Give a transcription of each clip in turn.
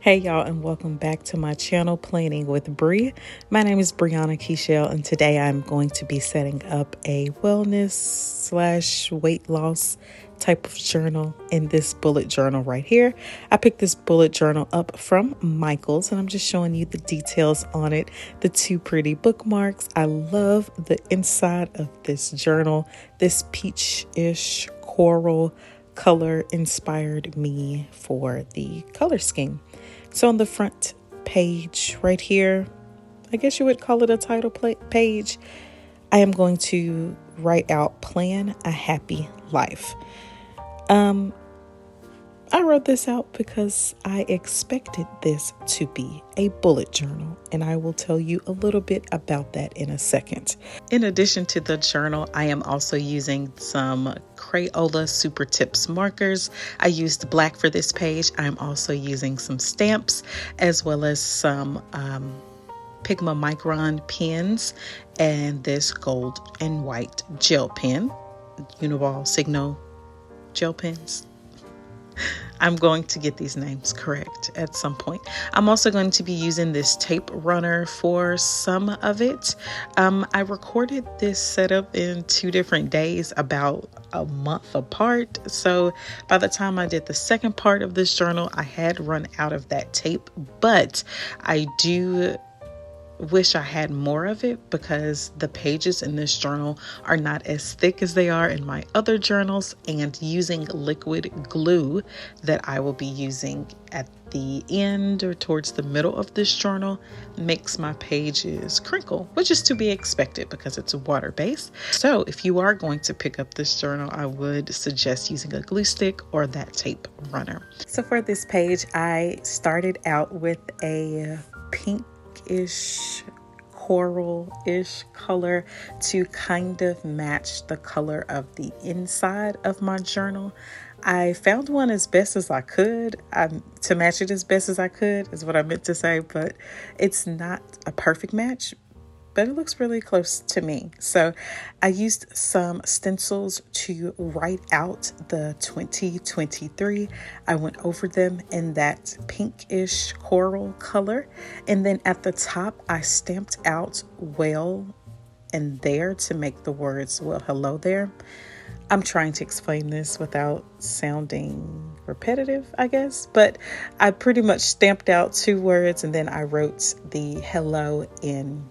Hey y'all, and welcome back to my channel, Planning with Bree. My name is Brianna Kechelle, and today I'm going to be setting up a wellness / weight loss type of journal in this bullet journal right here. I picked this bullet journal up from Michael's, and I'm just showing you the details on it. The two pretty bookmarks. I love the inside of this journal. This peach-ish coral color inspired me for the color scheme. So on the front page right here, I guess you would call it a title page, I am going to write out "Plan a Happy Life." I wrote this out because I expected this to be a bullet journal, and I will tell you a little bit about that in a second. In addition to the journal, I am also using some Crayola Supertips markers. I used black for this page. I'm also using some stamps as well as some Pigma Micron pens and this gold and white gel pen, Uniball, Signo gel pens. I'm going to get these names correct at some point. I'm also going to be using this tape runner for some of it. I recorded this setup in 2 different days, about a month apart. So by the time I did the second part of this journal, I had run out of that tape, but I do wish I had more of it because the pages in this journal are not as thick as they are in my other journals, and using liquid glue that I will be using at the end or towards the middle of this journal makes my pages crinkle, which is to be expected because it's water-based. So if you are going to pick up this journal, I would suggest using a glue stick or that tape runner. So for this page, I started out with a pinkish coral-ish color to kind of match the color of the inside of my journal. I found one as best as I could, to match it as best as I could is what I meant to say, but it's not a perfect match, but it looks really close to me. So I used some stencils to write out the 2023. I went over them in that pinkish coral color. And then at the top, I stamped out well and there to make the words, well, hello there. I'm trying to explain this without sounding repetitive, I guess, but I pretty much stamped out 2 words and then I wrote the hello in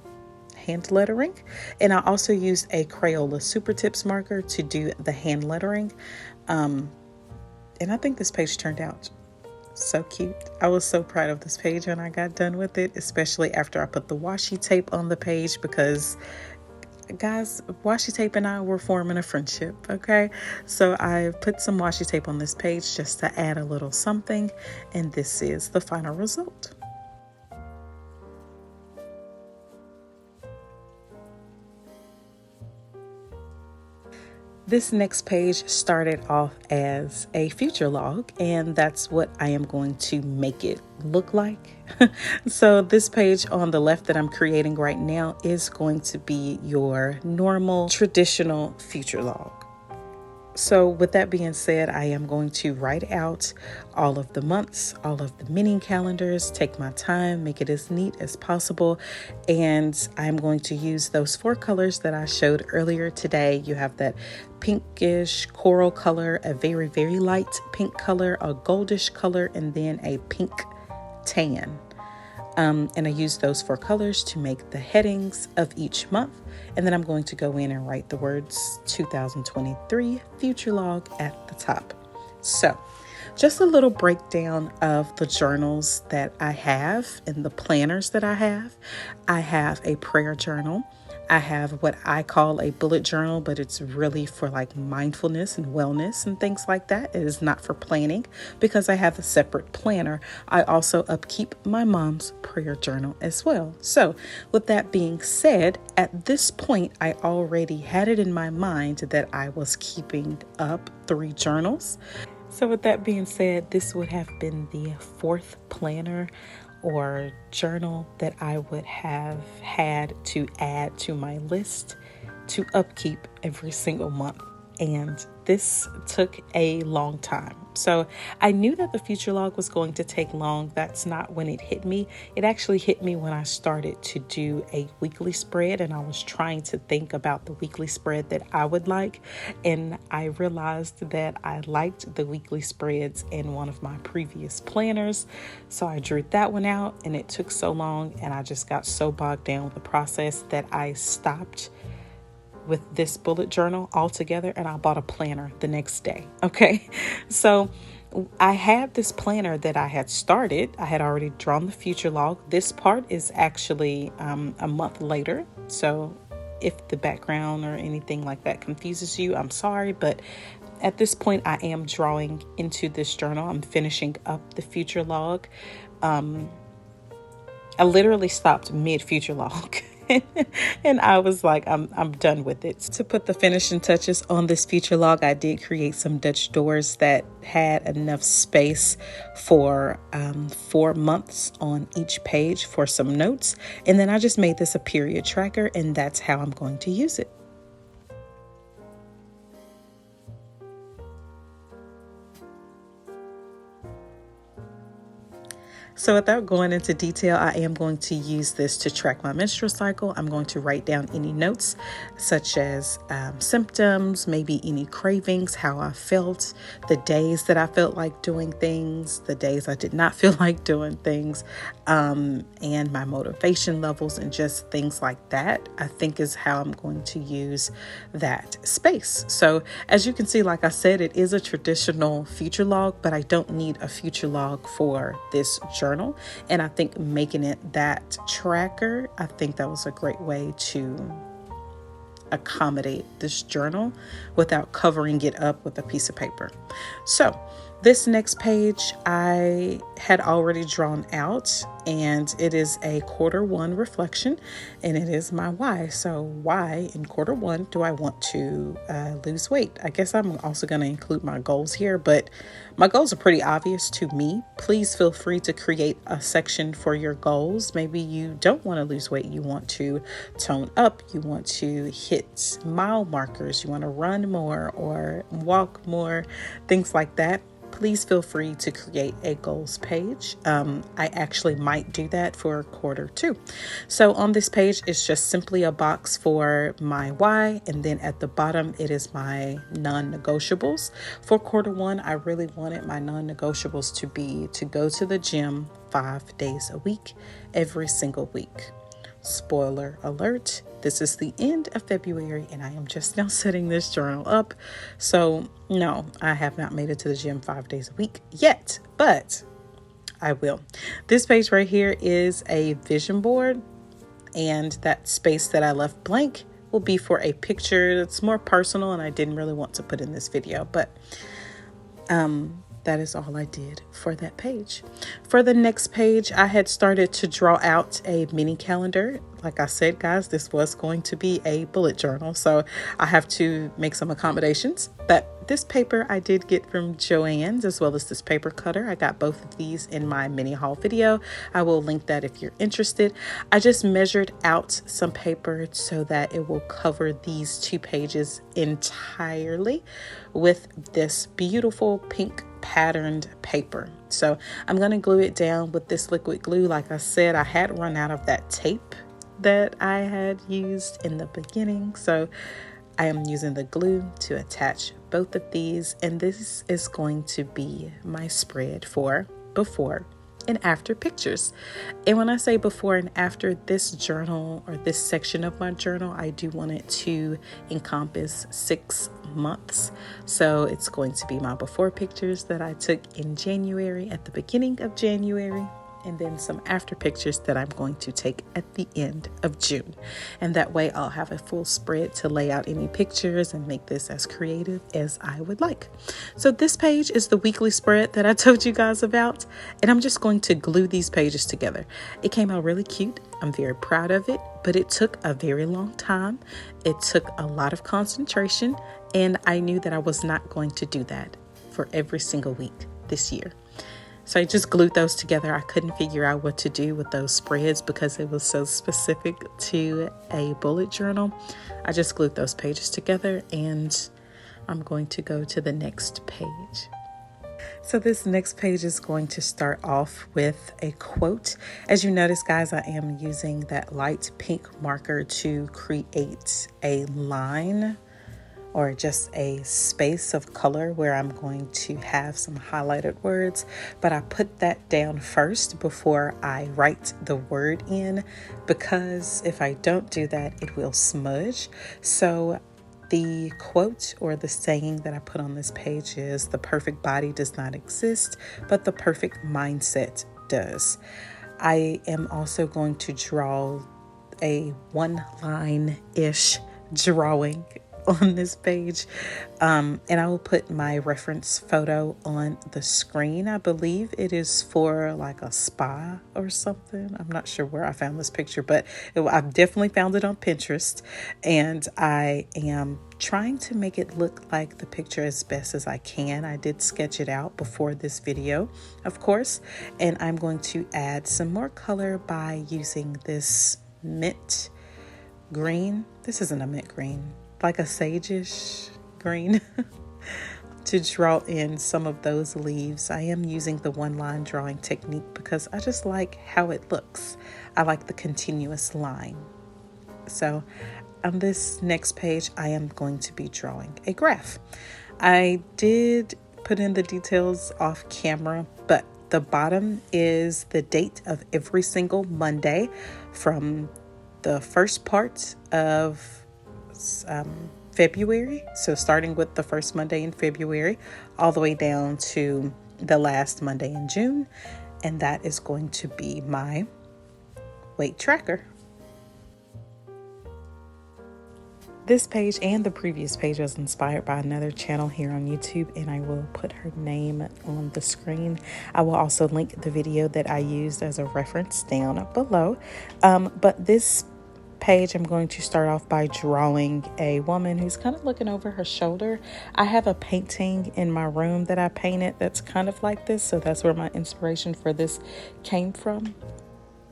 hand lettering, and I also used a Crayola Supertips marker to do the hand lettering, and I think this page turned out so cute. I was so proud of this page when I got done with it, especially after I put the washi tape on the page, because guys, washi tape and I were forming a friendship. Okay, so I put some washi tape on this page just to add a little something, and this is the final result. This next page started off as a future log, and that's what I am going to make it look like. So this page on the left that I'm creating right now is going to be your normal traditional future log. So with that being said, I am going to write out all of the months, all of the mini calendars, take my time, make it as neat as possible. And I'm going to use those 4 colors that I showed earlier today. You have that pinkish coral color, a very, very light pink color, a goldish color, and then a pink tan. And I use those 4 colors to make the headings of each month. And then I'm going to go in and write the words 2023 future log at the top. So just a little breakdown of the journals that I have and the planners that I have. I have a prayer journal. I have what I call a bullet journal, but it's really for like mindfulness and wellness and things like that. It is not for planning because I have a separate planner. I also upkeep my mom's prayer journal as well. So with that being said, at this point, I already had it in my mind that I was keeping up 3 journals. So with that being said, this would have been the 4th planner or journal that I would have had to add to my list to upkeep every single month. And this took a long time. So I knew that the future log was going to take long. That's not when it hit me. It actually hit me when I started to do a weekly spread, and I was trying to think about the weekly spread that I would like. And I realized that I liked the weekly spreads in one of my previous planners. So I drew that one out, and it took so long, and I just got so bogged down with the process that I stopped with this bullet journal altogether, and I bought a planner the next day. Okay. So I had this planner that I had started. I had already drawn the future log. This part is actually a month later. So if the background or anything like that confuses you, I'm sorry. But at this point, I am drawing into this journal. I'm finishing up the future log. I literally stopped mid future log. And I was like, I'm done with it. To put the finishing touches on this future log, I did create some Dutch doors that had enough space for 4 months on each page for some notes. And then I just made this a period tracker, and that's how I'm going to use it. So without going into detail, I am going to use this to track my menstrual cycle. I'm going to write down any notes such as symptoms, maybe any cravings, how I felt, the days that I felt like doing things, the days I did not feel like doing things, and my motivation levels and just things like that, I think is how I'm going to use that space. So as you can see, like I said, it is a traditional future log, but I don't need a future log for this journal. And I think making it that tracker, I think that was a great way to accommodate this journal without covering it up with a piece of paper. So this next page I had already drawn out, and it is a Q1 reflection, and it is my why. So why in Q1 do I want to lose weight? I guess I'm also going to include my goals here, but my goals are pretty obvious to me. Please feel free to create a section for your goals. Maybe you don't want to lose weight. You want to tone up. You want to hit mile markers. You want to run more or walk more, things like that. Please feel free to create a goals page. I actually might do that for Q2. So on this page, it's just simply a box for my why. And then at the bottom, it is my non-negotiables. For Q1, I really wanted my non-negotiables to be to go to the gym 5 days a week, every single week. Spoiler alert, this is the end of February and I am just now setting this journal up. So no, I have not made it to the gym 5 days a week yet, but I will. This page right here is a vision board, and that space that I left blank will be for a picture that's more personal and I didn't really want to put in this video, but that is all I did for that page. For the next page, I had started to draw out a mini calendar. Like I said, guys, this was going to be a bullet journal, so I have to make some accommodations. But this paper I did get from Joann's, as well as this paper cutter. I got both of these in my mini haul video. I will link that if you're interested. I just measured out some paper so that it will cover these 2 pages entirely with this beautiful pink patterned paper. So I'm going to glue it down with this liquid glue. Like I said, I had run out of that tape that I had used in the beginning, so I am using the glue to attach both of these, and this is going to be my spread for before and after pictures. And when I say before and after, this journal or this section of my journal, I do want it to encompass 6 months. So it's going to be my before pictures that I took in January, at the beginning of January, and then some after pictures that I'm going to take at the end of June. And that way I'll have a full spread to lay out any pictures and make this as creative as I would like. So this page is the weekly spread that I told you guys about, and I'm just going to glue these pages together. It came out really cute. I'm very proud of it, but it took a very long time. It took a lot of concentration, and I knew that I was not going to do that for every single week this year. So I just glued those together. I couldn't figure out what to do with those spreads because it was so specific to a bullet journal. I just glued those pages together, and I'm going to go to the next page. So this next page is going to start off with a quote. As you notice, guys, I am using that light pink marker to create a line or just a space of color where I'm going to have some highlighted words, but I put that down first before I write the word in, because if I don't do that, it will smudge. So the quote or the saying that I put on this page is, "The perfect body does not exist, but the perfect mindset does." I am also going to draw a one-line-ish drawing on this page, and I will put my reference photo on the screen. I believe it is for like a spa or something. I'm not sure where I found this picture, but I've definitely found it on Pinterest, and I am trying to make it look like the picture as best as I can. I did sketch it out before this video, of course, and I'm going to add some more color by using this mint green. This isn't a mint green, like a sage-ish green to draw in some of those leaves. I am using the one-line drawing technique because I just like how it looks. I like the continuous line. So on this next page, I am going to be drawing a graph. I did put in the details off camera, but the bottom is the date of every single Monday from the first part of February. So starting with the first Monday in February all the way down to the last Monday in June. And that is going to be my weight tracker. This page and the previous page was inspired by another channel here on YouTube, and I will put her name on the screen. I will also link the video that I used as a reference down below. But this page, I'm going to start off by drawing a woman who's kind of looking over her shoulder. I have a painting in my room that I painted that's kind of like this, so that's where my inspiration for this came from.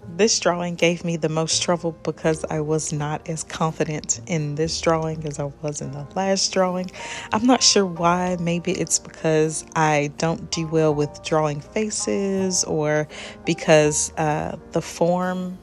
This drawing gave me the most trouble because I was not as confident in this drawing as I was in the last drawing. I'm not sure why. Maybe it's because I don't do well with drawing faces, or because the form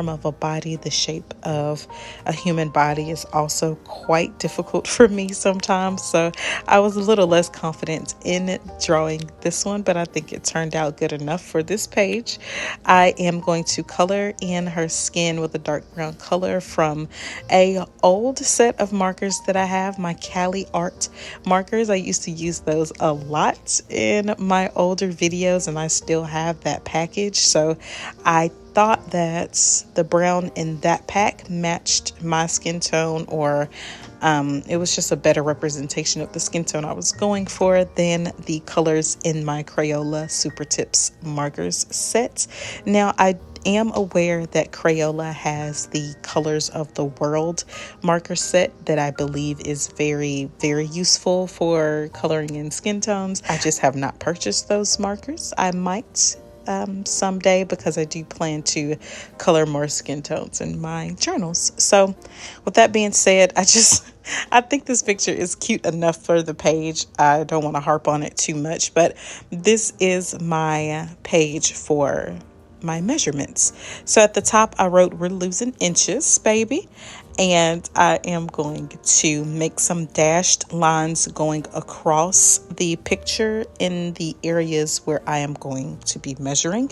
of a body, the shape of a human body is also quite difficult for me sometimes. So I was a little less confident in drawing this one, but I think it turned out good enough for this page. I am going to color in her skin with a dark brown color from a old set of markers that I have, my Cali Art markers. I used to use those a lot in my older videos, and I still have that package. So I thought that the brown in that pack matched my skin tone, or it was just a better representation of the skin tone I was going for than the colors in my Crayola Supertips markers set. Now, I am aware that Crayola has the Colors of the World marker set that I believe is very, very useful for coloring in skin tones. I just have not purchased those markers. I might someday, because I do plan to color more skin tones in my journals. So with that being said, I think this picture is cute enough for the page. I don't want to harp on it too much, but this is my page for my measurements. So at the top I wrote, "We're losing inches, baby." And I am going to make some dashed lines going across the picture in the areas where I am going to be measuring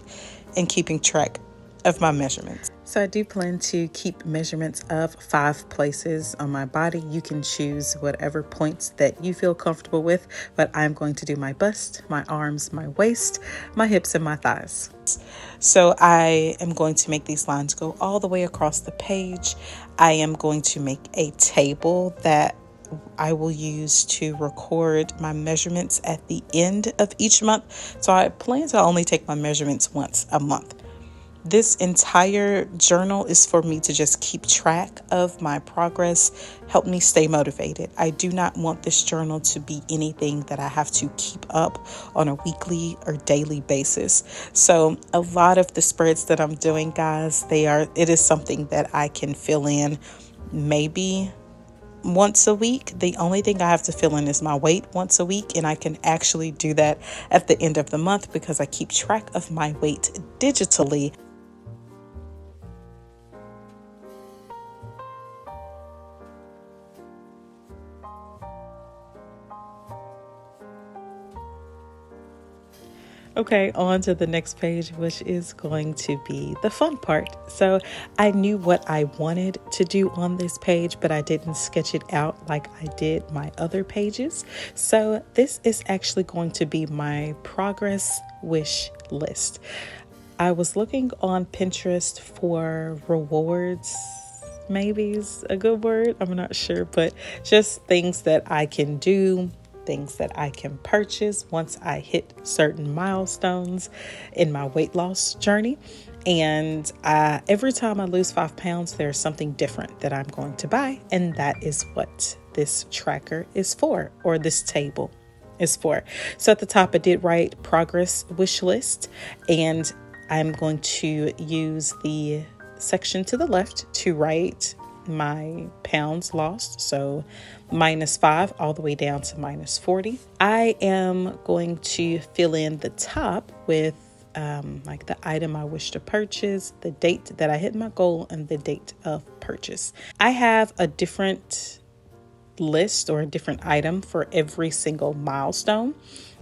and keeping track of my measurements. So I do plan to keep measurements of 5 places on my body. You can choose whatever points that you feel comfortable with, but I'm going to do my bust, my arms, my waist, my hips, and my thighs. So I am going to make these lines go all the way across the page. I am going to make a table that I will use to record my measurements at the end of each month. So I plan to only take my measurements once a month. This entire journal is for me to just keep track of my progress, help me stay motivated. I do not want this journal to be anything that I have to keep up on a weekly or daily basis. So a lot of the spreads that I'm doing, guys, it is something that I can fill in maybe once a week. The only thing I have to fill in is my weight once a week, and I can actually do that at the end of the month because I keep track of my weight digitally. Okay, on to the next page, which is going to be the fun part. So I knew what I wanted to do on this page, but I didn't sketch it out like I did my other pages. So this is actually going to be my progress wish list. I was looking on Pinterest for rewards. Maybe is a good word. I'm not sure, but just things that I can do, things that I can purchase once I hit certain milestones in my weight loss journey. And every time I lose 5 pounds, there's something different that I'm going to buy. And that is what this tracker is for, or this table is for. So at the top, I did write progress wish list, and I'm going to use the section to the left to write my pounds lost, so -5 all the way down to -40. I am going to fill in the top with like the item I wish to purchase, the date that I hit my goal, and the date of purchase. I have a different list or a different item for every single milestone,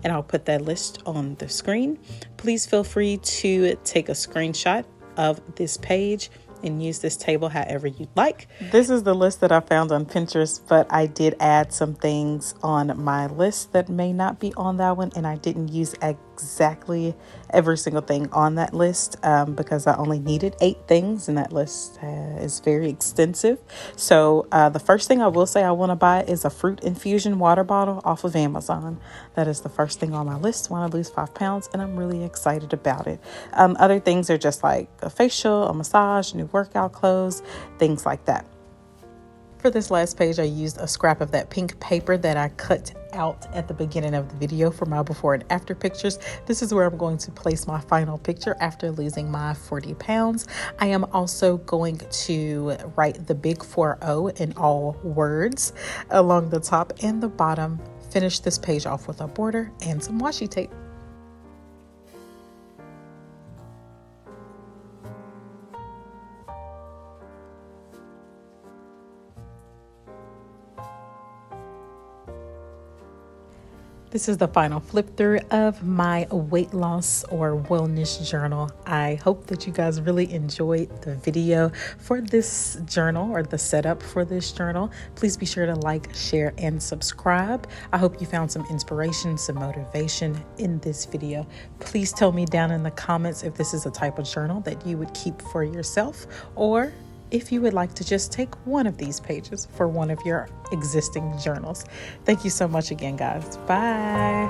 and I'll put that list on the screen. Please feel free to take a screenshot of this page and use this table however you'd like. This is the list that I found on Pinterest, but I did add some things on my list that may not be on that one, and I didn't use exactly every single thing on that list because I only needed 8 things, and that list is very extensive. So the first thing I will say I want to buy is a fruit infusion water bottle off of Amazon. That is the first thing on my list when I lose 5 pounds, and I'm really excited about it. Other things are just like a facial, a massage, new workout clothes, things like that. For this last page, I used a scrap of that pink paper that I cut out at the beginning of the video for my before and after pictures. This is where I'm going to place my final picture after losing my 40 pounds. I am also going to write the big 4-0 in all words along the top and the bottom. Finish this page off with a border and some washi tape. This is the final flip through of my weight loss or wellness journal. I hope that you guys really enjoyed the video for this journal or the setup for this journal. Please be sure to like, share, and subscribe. I hope you found some inspiration, some motivation in this video. Please tell me down in the comments if this is a type of journal that you would keep for yourself, or if you would like to just take one of these pages for one of your existing journals. Thank you so much again, guys. Bye.